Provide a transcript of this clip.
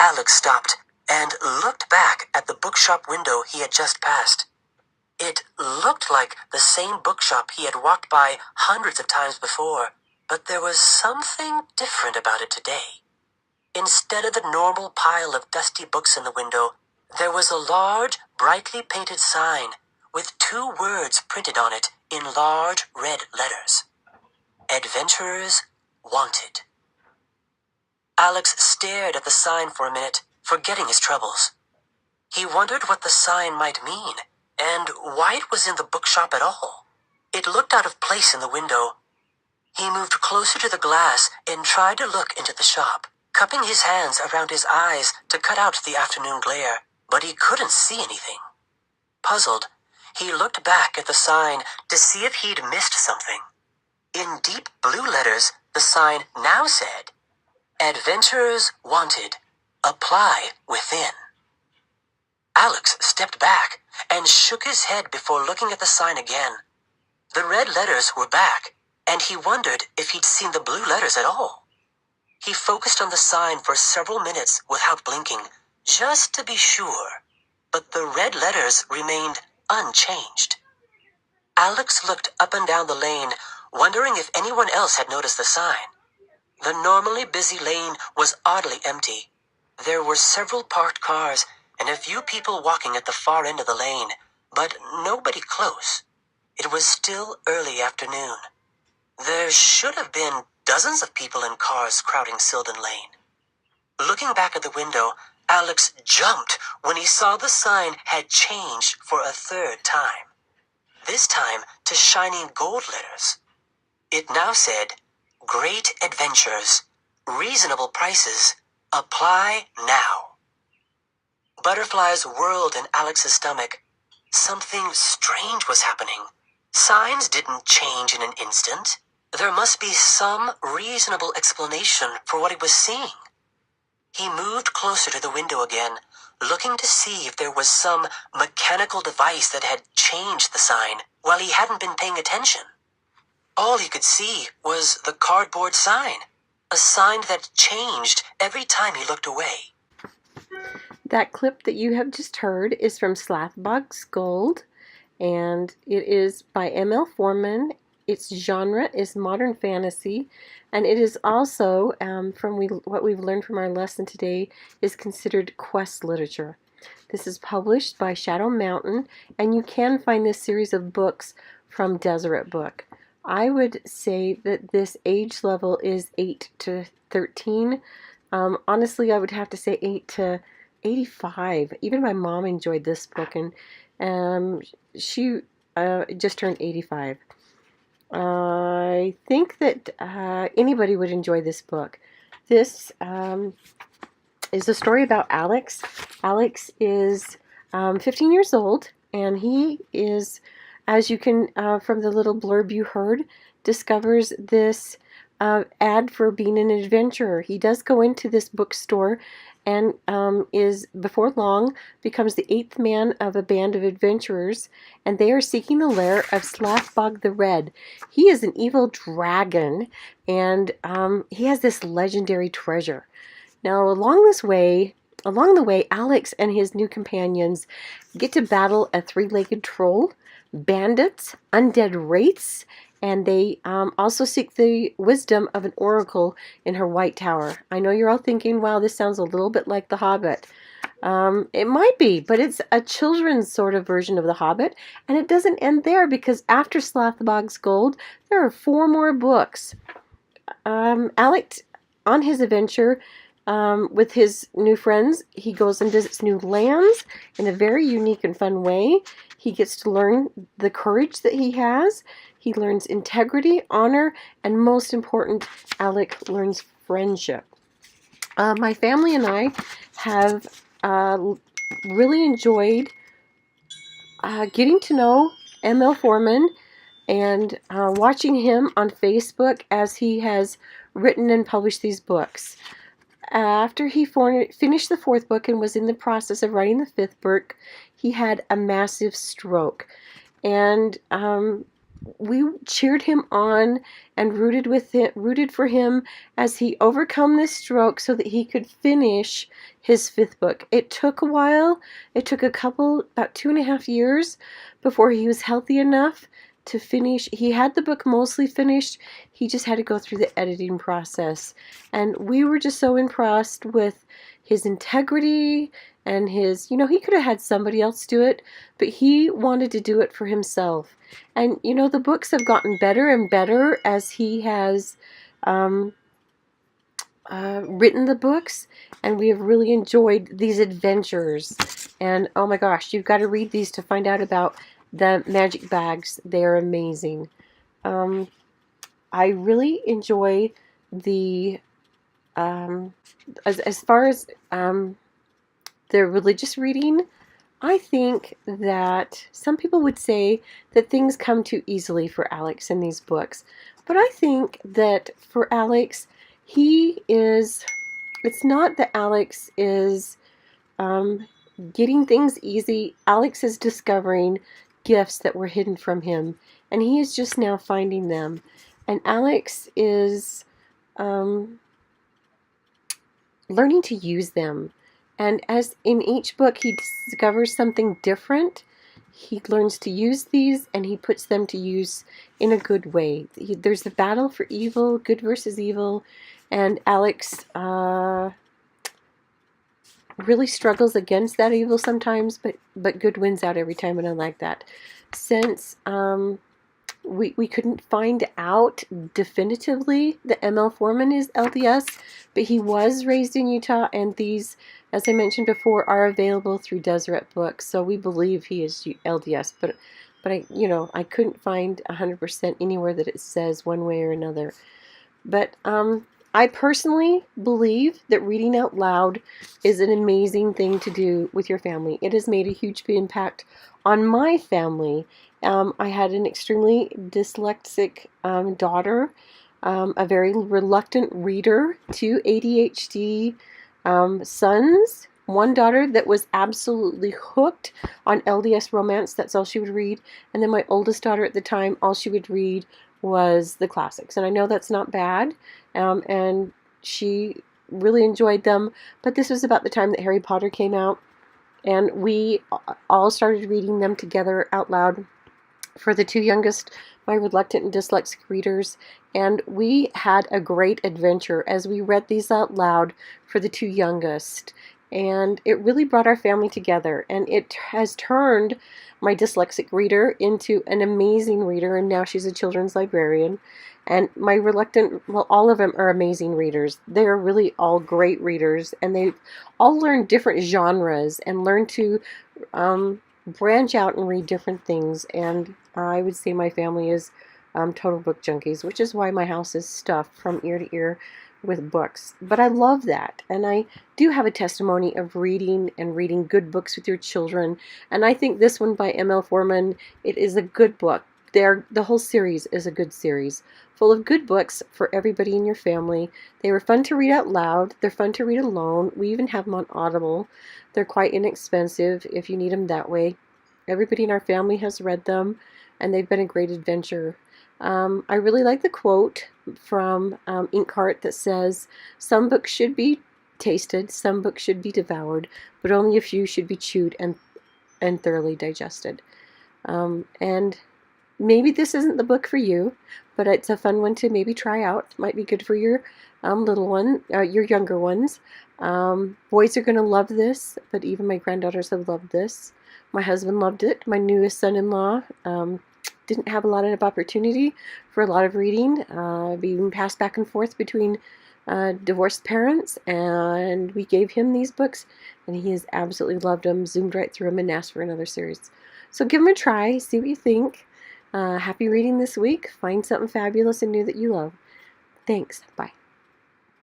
Alex stopped and looked back at the bookshop window he had just passed. It looked like the same bookshop he had walked by hundreds of times before, but there was something different about it today. Instead of the normal pile of dusty books in the window, there was a large, brightly painted sign with 2 words printed on it in large red letters. Adventurers Wanted. Alex stared at the sign for a minute, forgetting his troubles. He wondered what the sign might mean, and why it was in the bookshop at all. It looked out of place in the window. He moved closer to the glass and tried to look into the shop, cupping his hands around his eyes to cut out the afternoon glare, but he couldn't see anything. Puzzled, he looked back at the sign to see if he'd missed something. In deep blue letters, the sign now said, Adventurers Wanted. Apply within. Alex stepped back and shook his head before looking at the sign again. The red letters were back, and he wondered if he'd seen the blue letters at all. He focused on the sign for several minutes without blinking, just to be sure, but the red letters remained unchanged. Alex looked up and down the lane, wondering if anyone else had noticed the sign. The normally busy lane was oddly empty. There were several parked cars and a few people walking at the far end of the lane, but nobody close. It was still early afternoon. There should have been dozens of people in cars crowding Sylvan Lane. Looking back at the window, Alex jumped when he saw the sign had changed for a 3rd time. This time to shining gold letters. It now said, Great Adventures, Reasonable Prices, Apply Now. Butterflies whirled in Alex's stomach. Something strange was happening. Signs didn't change in an instant. There must be some reasonable explanation for what he was seeing. He moved closer to the window again, looking to see if there was some mechanical device that had changed the sign while he hadn't been paying attention. All he could see was the cardboard sign, a sign that changed every time he looked away. That clip that you have just heard is from Slathbog's Gold, and it is by M.L. Foreman. Its genre is modern fantasy, and it is also, what we've learned from our lesson today, is considered quest literature. This is published by Shadow Mountain, and you can find this series of books from Deseret Book. I would say that this age level is 8 to 13. Honestly, I would have to say 8 to 85. Even my mom enjoyed this book, and she just turned 85. I think that anybody would enjoy this book. This is a story about Alex. Alex is 15 years old, and he is, as you can, from the little blurb you heard, discovers this ad for being an adventurer. He does go into this bookstore and is, before long, becomes the 8th man of a band of adventurers, and they are seeking the lair of Slathbog the Red. He is an evil dragon, and he has this legendary treasure. Now, along the way, Alex and his new companions get to battle a 3-legged troll, bandits, undead wraiths, and they also seek the wisdom of an oracle in her White Tower. I know you're all thinking, wow, this sounds a little bit like The Hobbit. It might be, but it's a children's sort of version of The Hobbit, and it doesn't end there, because after Slathbog's Gold, there are 4 more books. Alex, on his adventure with his new friends, he goes and visits new lands in a very unique and fun way. He gets to learn the courage that he has. He learns integrity, honor, and most important, Alex learns friendship. My family and I have really enjoyed getting to know M.L. Foreman and watching him on Facebook as he has written and published these books. After he finished the 4th book and was in the process of writing the 5th book, he had a massive stroke. And we cheered him on and rooted for him as he overcome this stroke so that he could finish his 5th book. It took a while. It took about 2.5 years before he was healthy enough to finish. He had the book mostly finished. He just had to go through the editing process. And we were just so impressed with his integrity and his, he could have had somebody else do it, but he wanted to do it for himself. And, the books have gotten better and better as he has written the books, and we have really enjoyed these adventures. And, oh my gosh, you've got to read these to find out about the magic bags. They're amazing. I really enjoy the, as far as the religious reading, I think that some people would say that things come too easily for Alex in these books. But I think that for Alex, it's not that Alex is getting things easy. Alex is discovering gifts that were hidden from him, and he is just now finding them. And Alex is learning to use them. And as in each book he discovers something different, he learns to use these and he puts them to use in a good way. There's the battle for evil, good versus evil, and Alex really struggles against that evil sometimes, but good wins out every time, and I like that. Since we couldn't find out definitively that ML Foreman is LDS, but he was raised in Utah, and these, as I mentioned before, are available through Deseret Books, so we believe he is LDS, but I couldn't find 100% anywhere that it says one way or another. But I personally believe that reading out loud is an amazing thing to do with your family. It has made a huge impact on my family. I had an extremely dyslexic daughter, a very reluctant reader, 2 ADHD sons, one daughter that was absolutely hooked on LDS romance. That's all she would read. And then my oldest daughter at the time, all she would read was the classics. And I know that's not bad, and she really enjoyed them. But this was about the time that Harry Potter came out, and we all started reading them together out loud for the 2 youngest, my reluctant and dyslexic readers, and we had a great adventure as we read these out loud for the 2 youngest, and it really brought our family together, and it has turned my dyslexic reader into an amazing reader, and now she's a children's librarian. And my reluctant, well, all of them are amazing readers. They are really all great readers, and they all learn different genres and learn to branch out and read different things. And I would say my family is total book junkies, which is why my house is stuffed from ear to ear with books. But I love that, and I do have a testimony of reading and reading good books with your children, and I think this one by ML Foreman, it is a good book. The whole series is a good series, full of good books for everybody in your family. They were fun to read out loud. They're fun to read alone. We even have them on Audible. They're quite inexpensive if you need them that way. Everybody in our family has read them, and they've been a great adventure. I really like the quote from Inkheart that says, "Some books should be tasted, some books should be devoured, but only a few should be chewed and thoroughly digested." And maybe this isn't the book for you, but it's a fun one to maybe try out. Might be good for your little one, your younger ones. Boys are going to love this, but even my granddaughters have loved this. My husband loved it. My newest son-in-law didn't have a lot of opportunity for a lot of reading, being passed back and forth between divorced parents, and we gave him these books, and he has absolutely loved them, zoomed right through them, and asked for another series. So give them a try, see what you think. Happy reading this week. Find something fabulous and new that you love. Thanks. Bye.